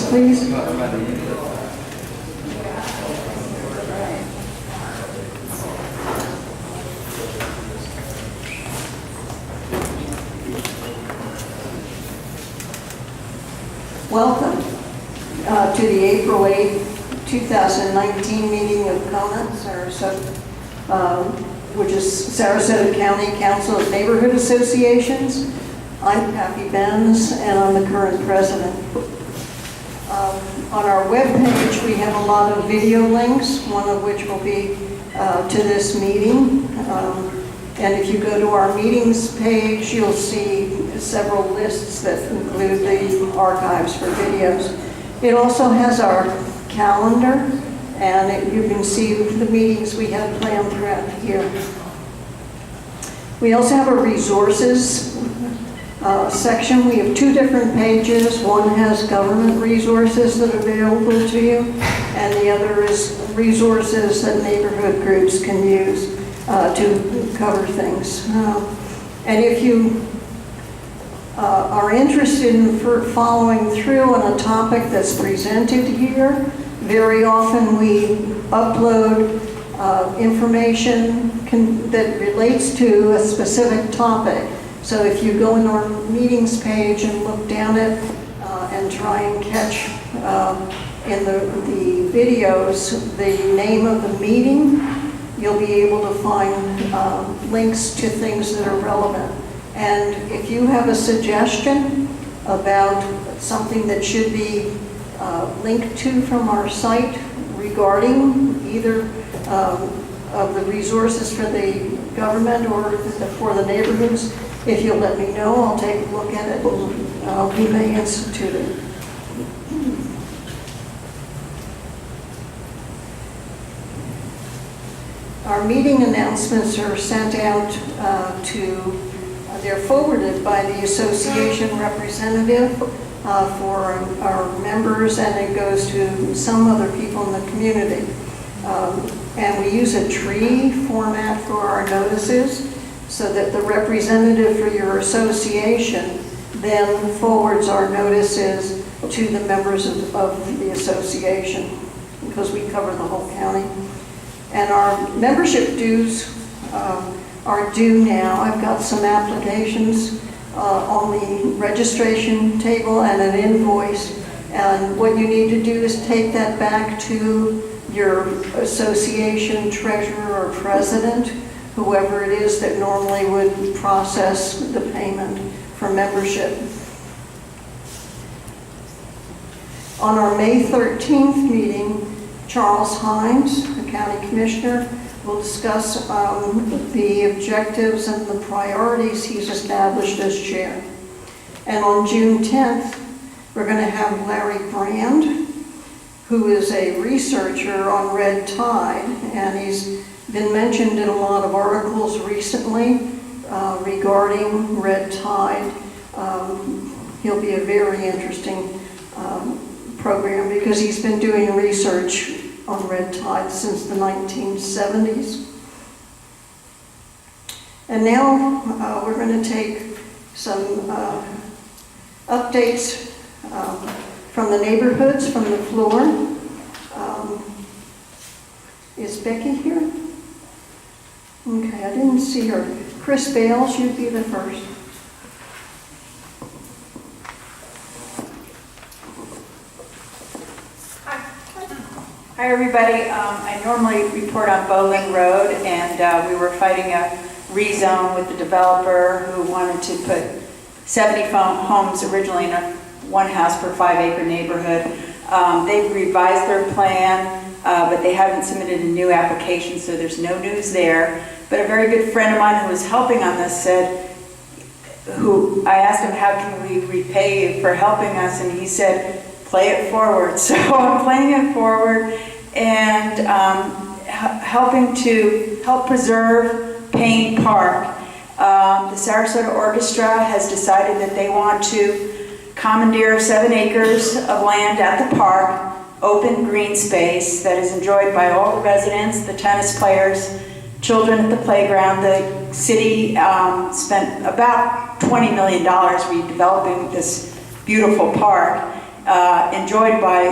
please. Welcome to the April 8, 2019 meeting of CONA Sarasota, which is Sarasota County Council of Neighborhood Associations. I'm Pappy Benz, and I'm the current president. On our webpage, we have a lot of video links, one of which will be to this meeting. And if you go to our meetings page, you'll see several lists that include the archives for videos. It also has our calendar, and you can see the meetings we have planned throughout the year. We also have a resources section. We have two different pages. One has government resources that are available to you, and the other is resources that neighborhood groups can use to cover things. And if you are interested in that through on a topic that's presented here, very often we upload information that relates to a specific topic. So if you go in our meetings page and look down it and try and catch in the videos the name of the meeting, you'll be able to find links to things that are relevant. And if you have a suggestion about something that should be linked to from our site regarding either of the resources for the government or for the neighborhoods, if you'll let me know, I'll take a look at it and we may institute it. Our meeting announcements are sent out they're forwarded by the association representative for our members, and it goes to some other people in the community. And we use a tree format for our notices so that the representative for your association then forwards our notices to the members of the association, because we cover the whole county. And our membership dues are due now. I've got some applications on the registration table and an invoice. And what you need to do is take that back to your association treasurer or president, whoever it is that normally would process the payment for membership. On our May 13th meeting, Charles Hines, the county commissioner, will discuss the objectives and the priorities he's established as chair. And on June 10th, we're going to have Larry Brand, who is a researcher on red tide, and he's been mentioned in a lot of articles recently regarding red tide. He'll be a very interesting program because he's been doing research on red tide since the 1970s. And now we're going to take some updates from the neighborhoods from the floor. Is Becky here? Okay, I didn't see her. Chris Bales, you'd be the first. Hi everybody, I normally report on Bowling Road, and we were fighting a rezone with the developer who wanted to put 70 homes originally in a one house per 5 acre neighborhood. They've revised their plan, but they haven't submitted a new application, so there's no news there. But a very good friend of mine who was helping on this said, I asked him, how can we repay you for helping us? And he said, play it forward. So I'm playing it forward and helping to help preserve Payne Park. The Sarasota Orchestra has decided that they want to commandeer 7 acres of land at the park, open green space that is enjoyed by all the residents, the tennis players, children at the playground. The city spent about $20 million redeveloping this beautiful park. enjoyed by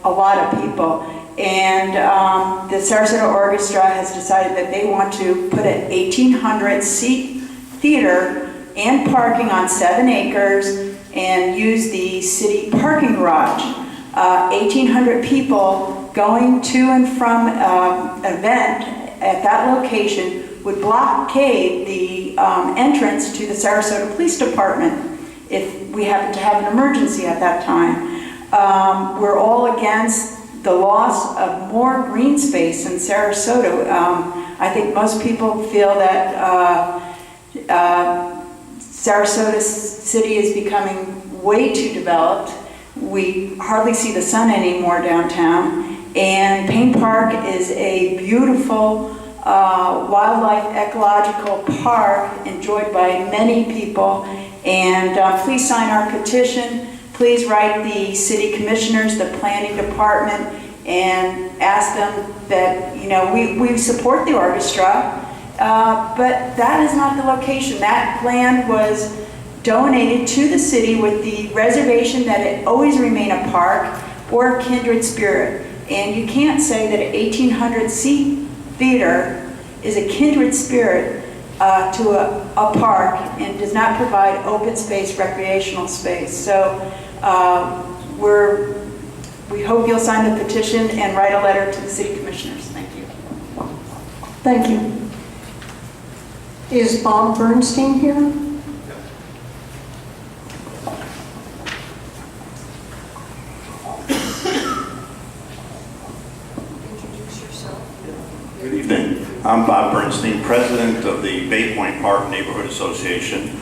a lot of people. And the Sarasota Orchestra has decided that they want to put an 1,800-seat theater and parking on 7 acres and use the city parking garage. 1,800 people going to and from an event at that location would blockade the entrance to the Sarasota Police Department if we happen to have an emergency at that time. We're all against the loss of more green space in Sarasota. I think most people feel that Sarasota City is becoming way too developed. We hardly see the sun anymore downtown. And Payne Park is a beautiful wildlife ecological park enjoyed by many people. And please sign our petition. Please write the city commissioners, the planning department, and ask them that, you know, we support the orchestra, but that is not the location. That land was donated to the city with the reservation that it always remain a park or a kindred spirit. And you can't say that an 1,800-seat theater is a kindred spirit to a park and does not provide open space, recreational space. So we hope you'll sign the petition and write a letter to the city commissioners. Thank you. Thank you. Is Bob Bernstein here? Introduce yourself. Good evening. I'm Bob Bernstein, president of the Bay Point Park Neighborhood Association.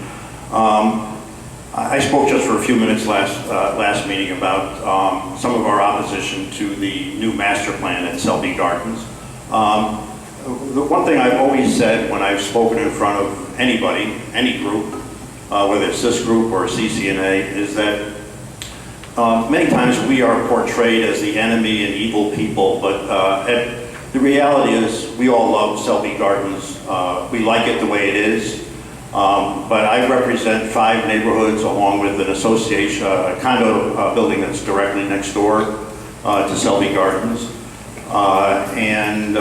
I spoke just for a few minutes last meeting about some of our opposition to the new master plan at Selby Gardens. The one thing I've always said when I've spoken in front of anybody, any group, whether it's this group or CCNA, is that many times we are portrayed as the enemy and evil people, but the reality is we all love Selby Gardens. We like it the way it is. But I represent 5 neighborhoods along with an association, a condo building that's directly next door to Selby Gardens. And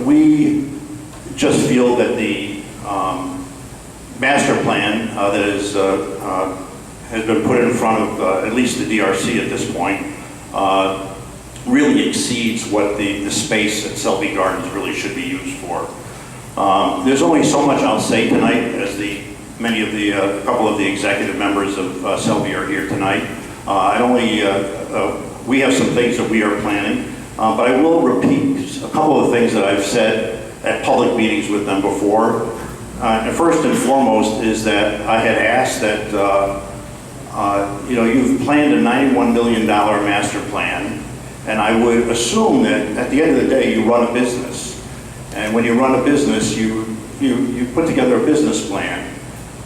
we just feel that the master plan that has been put in front of at least the DRC at this point really exceeds what the space at Selby Gardens really should be used for. There's only so much I'll say tonight, as a couple of the executive members of Selby are here tonight. We have some things that we are planning, but I will repeat a couple of things that I've said at public meetings with them before. And first and foremost is that I had asked that, you've planned a $91 million master plan, and I would assume that at the end of the day you run a business. And when you run a business, you put together a business plan.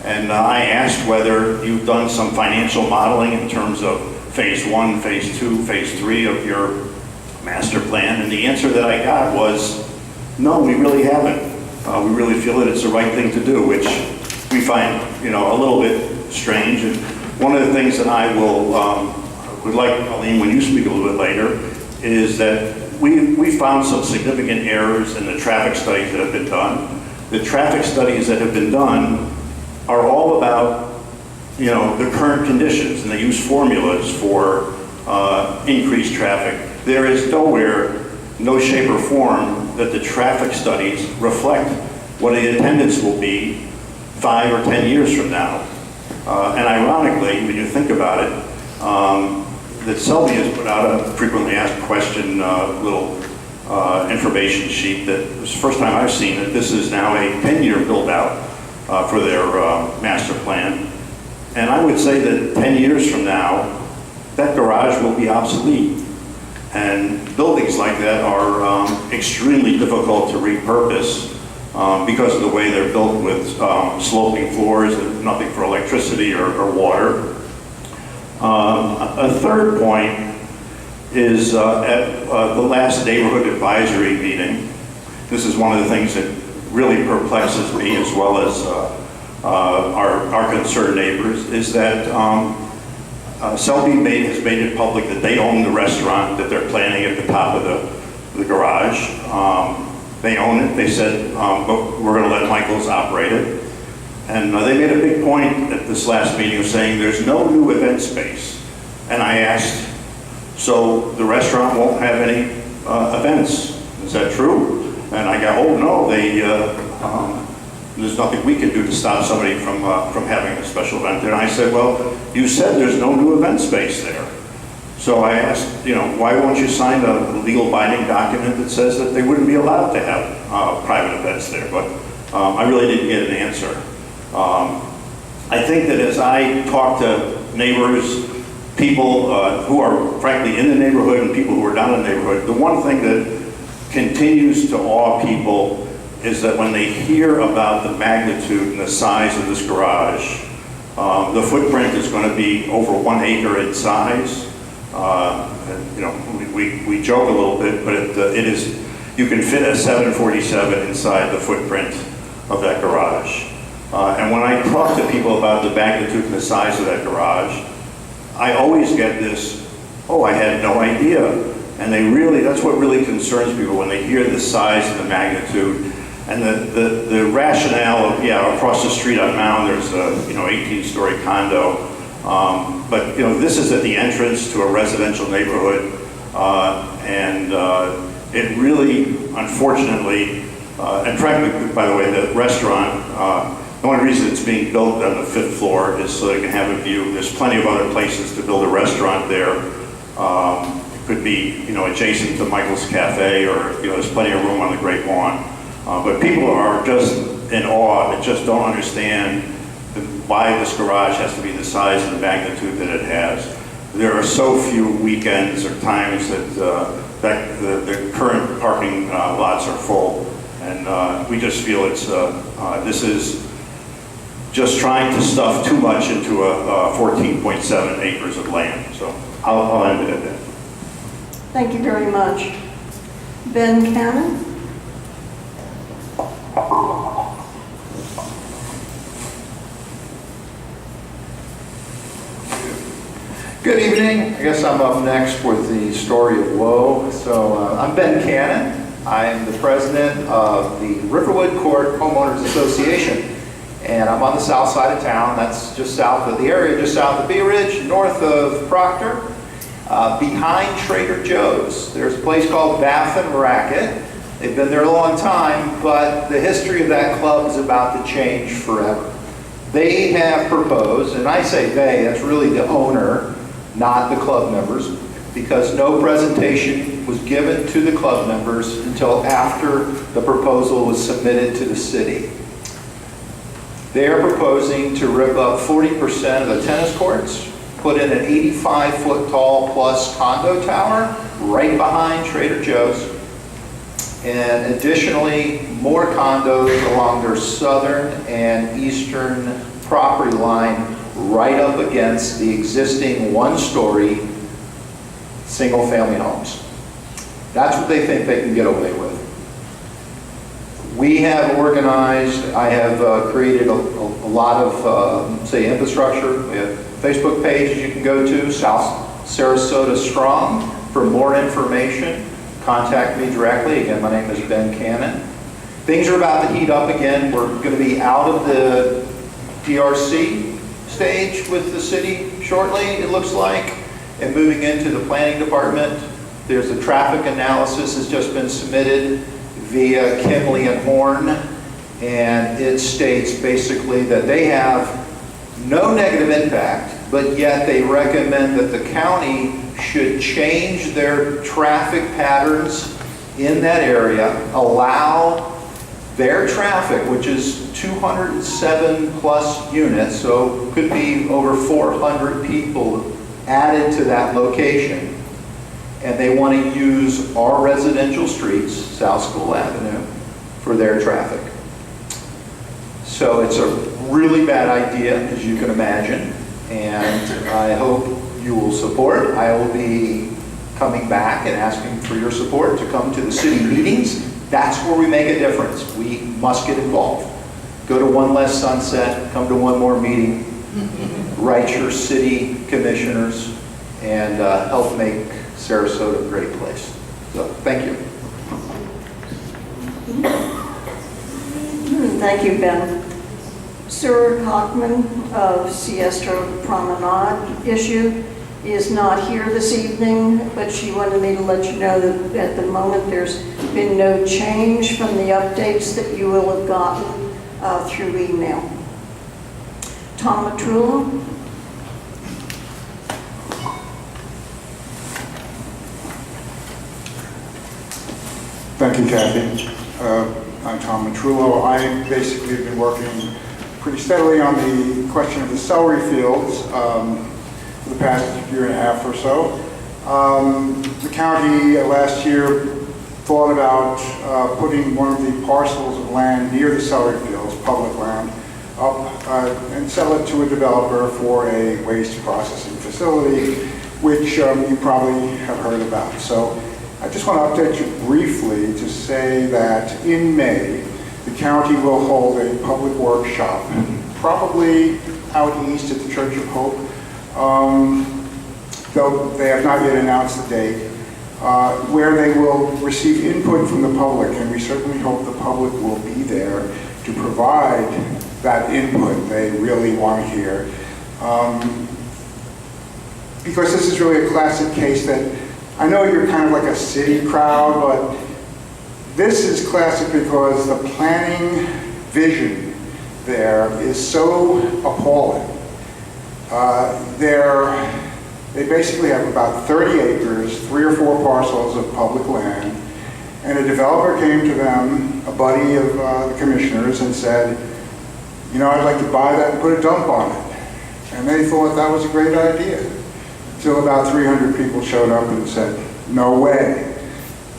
And I asked whether you've done some financial modeling in terms of phase 1, phase 2, phase 3 of your master plan. And the answer that I got was, no, we really haven't. We really feel that it's the right thing to do, which we find, a little bit strange. And one of the things that I would like, Colleen, when you speak a little bit later, is that we found some significant errors in the traffic studies that have been done. The traffic studies that have been done are all about, the current conditions, and they use formulas for increased traffic. There is nowhere, no shape or form, that the traffic studies reflect what the attendance will be 5 or 10 years from now. And ironically, when you think about it, that Selby has put out a frequently asked question little information sheet that was the first time I've seen it. This is now a 10-year build-out for their master plan. And I would say that 10 years from now, that garage will be obsolete. And buildings like that are extremely difficult to repurpose because of the way they're built with sloping floors and nothing for electricity or water. A third point is at the last neighborhood advisory meeting, this is one of the things that really perplexes me as well as our concerned neighbors, is that Selby has made it public that they own the restaurant that they're planning at the top of the garage. They own it. They said, but we're going to let Michael's operate it. And they made a big point at this last meeting of saying there's no new event space. And I asked, so the restaurant won't have any events? Is that true? And I got, oh no, there's nothing we can do to stop somebody from having a special event there. And I said, well, you said there's no new event space there. So I asked, why won't you sign a legal binding document that says that they wouldn't be allowed to have private events there? But I really didn't get an answer. I think that as I talk to neighbors, people who are frankly in the neighborhood and people who are not in the neighborhood, the one thing that continues to awe people is that when they hear about the magnitude and the size of this garage, the footprint is going to be over 1 acre in size. We joke a little bit, but it is, you can fit a 747 inside the footprint of that garage. And when I talk to people about the magnitude and the size of that garage, I always get this, oh, I had no idea. And that's what really concerns people when they hear the size and the magnitude. And the rationale of, across the street on Mound, there's a 18-story condo. But this is at the entrance to a residential neighborhood. And it really, unfortunately, and frankly, by the way, the restaurant, the only reason it's being built on the 5th floor is so they can have a view. There's plenty of other places to build a restaurant there. It could be, adjacent to Michael's Cafe, or, there's plenty of room on the Great Lawn. But people are just in awe and just don't understand why this garage has to be the size and the magnitude that it has. There are so few weekends or times that the current parking lots are full. And we just feel this is just trying to stuff too much into a 14.7 acres of land. So I'll end it at that. Thank you very much. Ben Cannon? Good evening. I guess I'm up next with the story of woe. So I'm Ben Cannon. I'm the president of the Riverwood Court Homeowners Association. And I'm on the south side of town. That's just south of the area, just south of Bee Ridge, north of Proctor, behind Trader Joe's. There's a place called Bath and Racket. They've been there a long time, but the history of that club is about to change forever. They have proposed, and I say they, that's really the owner, not the club members, because no presentation was given to the club members until after the proposal was submitted to the city. They are proposing to rip up 40% of the tennis courts, put in an 85-foot tall plus condo tower right behind Trader Joe's, and additionally more condos along their southern and eastern property line right up against the existing one-story single-family homes. That's what they think they can get away with. We have organized, I have created a lot of, say, infrastructure. We have a Facebook page you can go to, South Sarasota Strong. For more information, contact me directly. Again, my name is Ben Cannon. Things are about to heat up again. We're going to be out of the DRC stage with the city shortly, it looks like, and moving into the planning department. There's a traffic analysis that's just been submitted via Kinley and Horn, and it states basically that they have no negative impact, but yet they recommend that the county should change their traffic patterns in that area, allow their traffic, which is 207 plus units, so could be over 400 people added to that location. And they want to use our residential streets, South School Avenue, for their traffic. So it's a really bad idea, as you can imagine, and I hope you will support. I will be coming back and asking for your support to come to the city meetings. That's where we make a difference. We must get involved. Go to one less sunset, come to one more meeting. write your city commissioners, and help make Sarasota a great place. So, thank you. Thank you, Ben. Sir Hockman of Siesta Promenade issue is not here this evening, but she wanted me to let you know that at the moment there's been no change from the updates that you will have gotten through email. Tom Matrullo. Thank you, Kathy. I'm Tom Matrullo. I basically have been working pretty steadily on the question of the celery fields for the past year and a half or so. The county last year thought about putting one of the parcels of land near the celery fields, public land, up and sell it to a developer for a waste processing facility, which you probably have heard about. So I just want to update you briefly to say that in May, the county will hold a public workshop, probably out east at the Church of Hope, though they have not yet announced the date, where they will receive input from the public, and we certainly hope the public will be there to provide that input they really want to hear. Because this is really a classic case that, I know you're kind of like a city crowd, but this is classic because the planning vision there is so appalling. They basically have about 30 acres, 3 or 4 parcels of public land, and a developer came to them, a buddy of the commissioners, and said, you know, I'd like to buy that and put a dump on it. And they thought that was a great idea. Until about 300 people showed up and said, no way.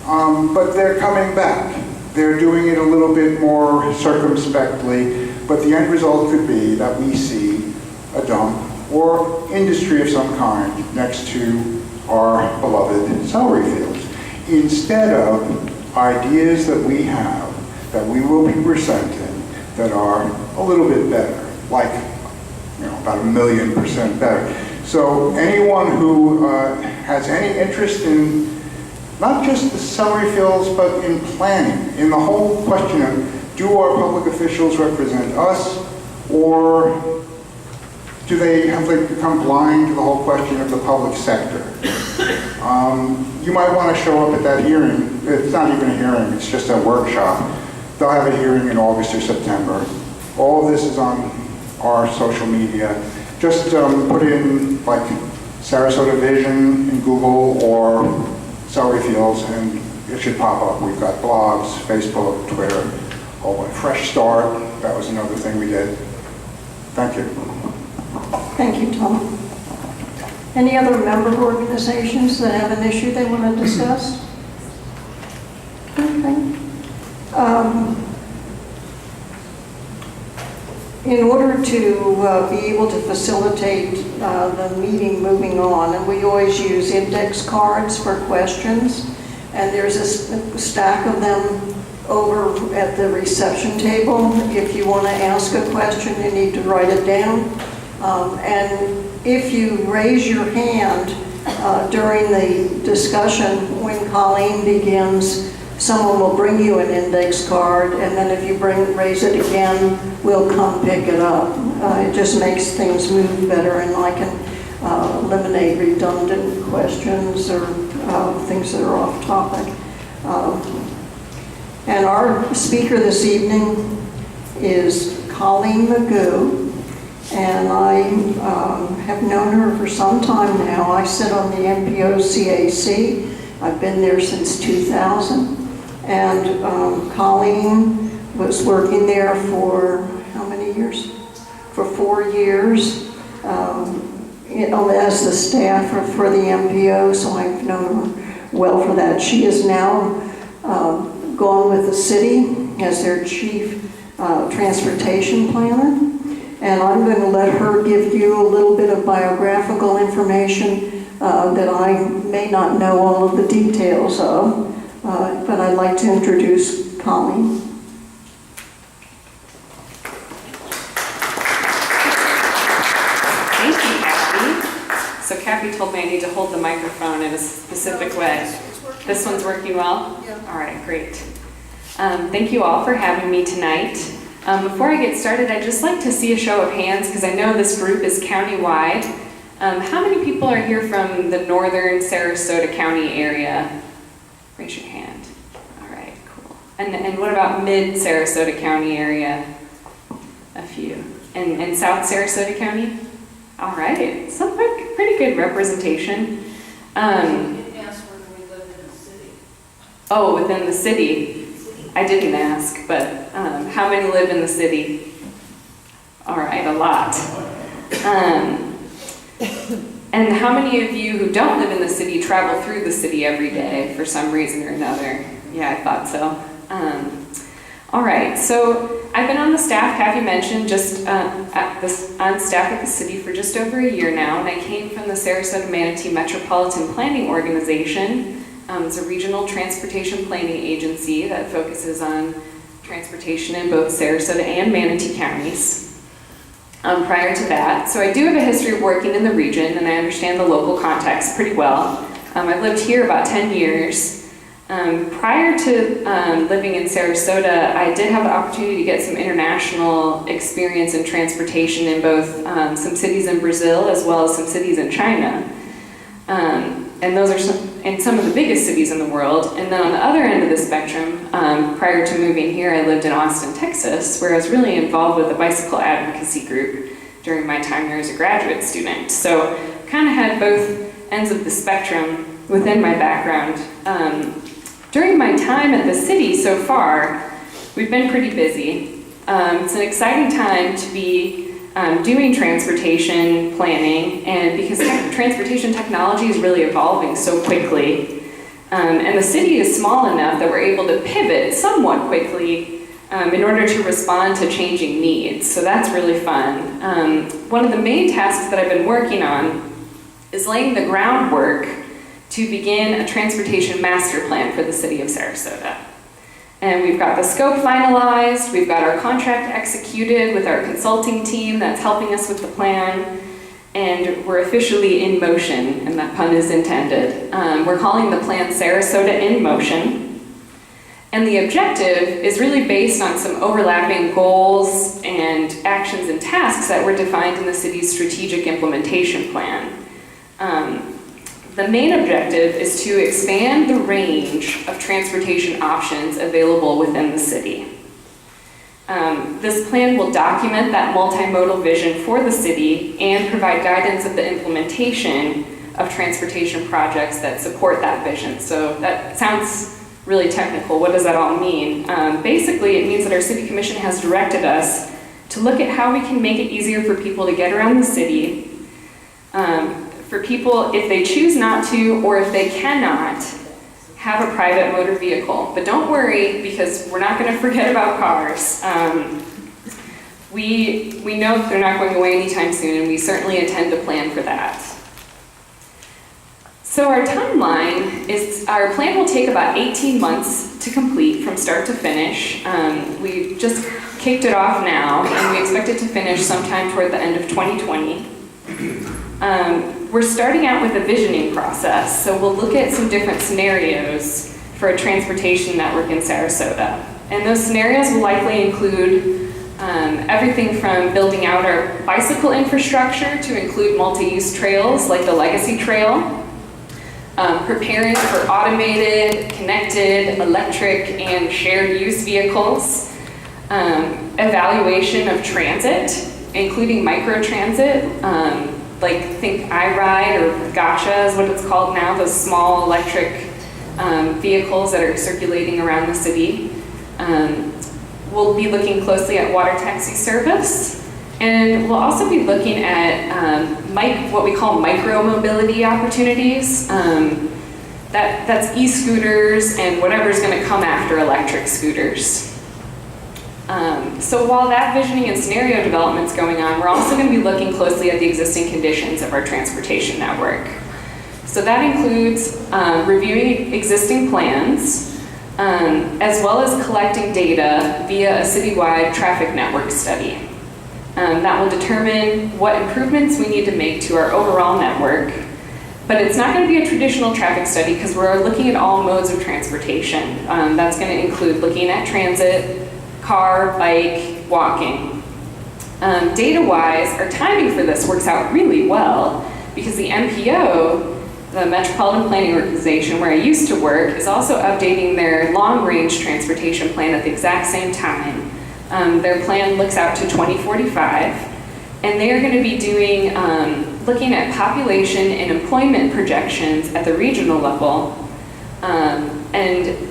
But they're coming back. They're doing it a little bit more circumspectly, but the end result could be that we see a dump or industry of some kind next to our beloved celery fields, instead of ideas that we have that we will be presenting that are a little bit better, like, you know, about 1,000,000% better. So anyone who has any interest in not just the celery fields, but in planning, in the whole question of, do our public officials represent us, or have they become blind to the whole question of the public sector? You might want to show up at that hearing. It's not even a hearing, it's just a workshop. They'll have a hearing in August or September. All of this is on our social media. Just put in like Sarasota Vision in Google or celery fields and it should pop up. We've got blogs, Facebook, Twitter, Fresh Start. That was another thing we did. Thank you. Thank you, Tom. Any other member organizations that have an issue they want to discuss? Okay. In order to be able to facilitate the meeting moving on, and we always use index cards for questions, and there's a stack of them over at the reception table. If you want to ask a question, you need to write it down. And if you raise your hand during the discussion, when Colleen begins, someone will bring you an index card, and then if you raise it again, we'll come pick it up. It just makes things move better, and I can eliminate redundant questions or things that are off topic. And our speaker this evening is Colleen McGue, and I have known her for some time now. I sit on the NPO CAC. I've been there since 2000. And Colleen was working there for how many years? For 4 years as the staffer for the MPO, so I've known her well for that. She is now gone with the city as their chief transportation planner. And I'm going to let her give you a little bit of biographical information that I may not know all of the details of. But I'd like to introduce Colleen. told me I need to hold the microphone in a specific way. This one's working well? Yeah. All right, great. Thank you all for having me tonight. Before I get started, I'd just like to see a show of hands because I know this group is county-wide. How many people are here from the northern Sarasota County area? Raise your hand. All right, cool. And what about mid-Sarasota County area? A few. And South Sarasota County? All right, so pretty good representation. Ask whether we live in a city. Oh, within the city. I didn't ask, but how many live in the city? All right, a lot. And how many of you who don't live in the city travel through the city every day for some reason or another? Yeah, I thought so. All right, so I've been on the staff, Kathy mentioned, just on staff at the city for just over a year now, and I came from the Sarasota Manatee Metropolitan Planning Organization. It's a regional transportation planning agency that focuses on transportation in both Sarasota and Manatee counties. Prior to that, so I do have a history of working in the region, and I understand the local context pretty well. I've lived here about 10 years. Prior to living in Sarasota, I did have the opportunity to get some international experience in transportation in both some cities in Brazil as well as some cities in China. And those are some of the biggest cities in the world. And then on the other end of the spectrum, prior to moving here, I lived in Austin, Texas, where I was really involved with a bicycle advocacy group during my time here as a graduate student. So kind of had both ends of the spectrum within my background. During my time at the city so far, we've been pretty busy. It's an exciting time to be doing transportation planning, and because transportation technology is really evolving so quickly, and the city is small enough that we're able to pivot somewhat quickly in order to respond to changing needs. So that's really fun. One of the main tasks that I've been working on is laying the groundwork to begin a transportation master plan for the city of Sarasota. And we've got the scope finalized, we've got our contract executed with our consulting team that's helping us with the plan, and we're officially in motion, and that pun is intended. We're calling the plan Sarasota in Motion, and the objective is really based on some overlapping goals and actions and tasks that were defined in the city's strategic implementation plan. The main objective is to expand the range of transportation options available within the city. This plan will document that multimodal vision for the city and provide guidance of the implementation of transportation projects that support that vision. So that sounds really technical. What does that all mean? Basically, it means that our city commission has directed us to look at how we can make it easier for people to get around the city, for people, if they choose not to or if they cannot, have a private motor vehicle. But don't worry, because we're not going to forget about cars. We know that they're not going away anytime soon, and we certainly intend to plan for that. So our timeline is, our plan will take about 18 months to complete from start to finish. We just kicked it off now, and we expect it to finish sometime toward the end of 2020. We're starting out with a visioning process, so we'll look at some different scenarios for a transportation network in Sarasota. And those scenarios will likely include everything from building out our bicycle infrastructure to include multi-use trails like the Legacy Trail, preparing for automated, connected, electric, and shared use vehicles, evaluation of transit, including microtransit, like think iRide or Gotcha is what it's called now, those small electric vehicles that are circulating around the city. We'll be looking closely at water taxi service, and we'll also be looking at what we call micro-mobility opportunities. That's e-scooters and whatever's going to come after electric scooters. So while that visioning and scenario development's going on, we're also going to be looking closely at the existing conditions of our transportation network. So that includes reviewing existing plans, as well as collecting data via a citywide traffic network study. That will determine what improvements we need to make to our overall network, But it's not going to be a traditional traffic study because we're looking at all modes of transportation. That's going to include looking at transit, car, bike, walking. Data-wise, our timing for this works out really well because the MPO, the Metropolitan Planning Organization, where I used to work, is also updating their long-range transportation plan at the exact same time. Their plan looks out to 2045, and they are going to be doing, looking at population and employment projections at the regional level, and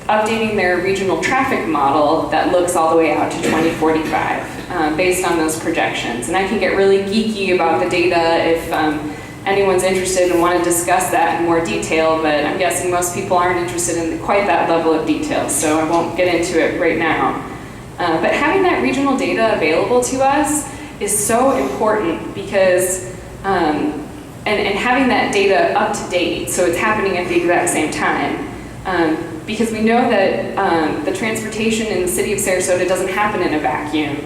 updating their regional traffic model that looks all the way out to 2045, based on those projections. And I can get really geeky about the data if anyone's interested and want to discuss that in more detail, but I'm guessing most people aren't interested in quite that level of detail, so I won't get into it right now. But having that regional data available to us is so important because, and having that data up to date, so it's happening at the exact same time. Because we know that the transportation in the city of Sarasota doesn't happen in a vacuum.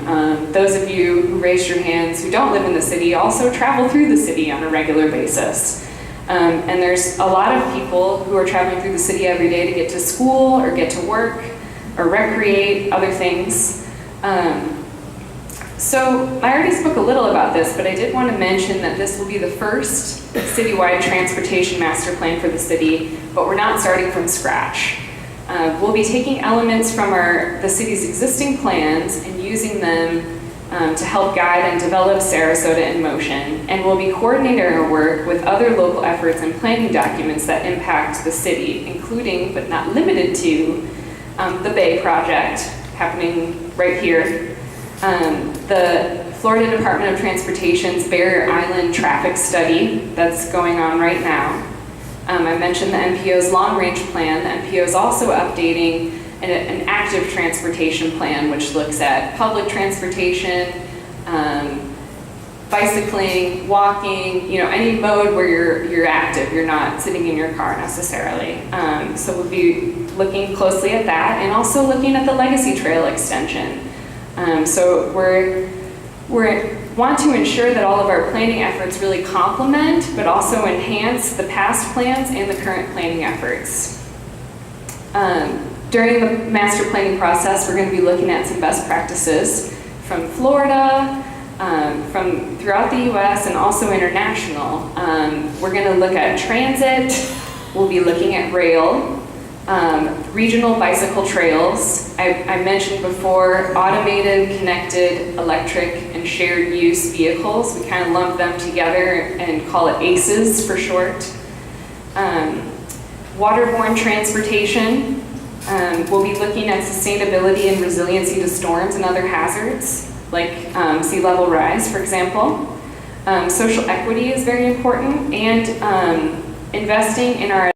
Those of you who raised your hands who don't live in the city also travel through the city on a regular basis. And there's a lot of people who are traveling through the city every day to get to school or get to work or recreate, other things. So I already spoke a little about this, but I did want to mention that this will be the first citywide transportation master plan for the city, but we're not starting from scratch. We'll be taking elements from the city's existing plans and using them to help guide and develop Sarasota in motion, and we'll be coordinating our work with other local efforts and planning documents that impact the city, including, but not limited to, the Bay Project happening right here, the Florida Department of Transportation's Barrier Island traffic study that's going on right now. I mentioned the MPO's long-range plan. The MPO is also updating an active transportation plan, which looks at public transportation, bicycling, walking, any mode where you're active, you're not sitting in your car necessarily. So we'll be looking closely at that and also looking at the Legacy Trail extension. So we want to ensure that all of our planning efforts really complement, but also enhance the past plans and the current planning efforts. During the master planning process, we're going to be looking at some best practices from Florida, from throughout the US and also international. We're going to look at transit, we'll be looking at rail, regional bicycle trails. I mentioned before automated, connected, electric, and shared use vehicles. We kind of lump them together and call it ACEs for short. Waterborne transportation. We'll be looking at sustainability and resiliency to storms and other hazards, like sea level rise, for example. Social equity is very important, and investing in our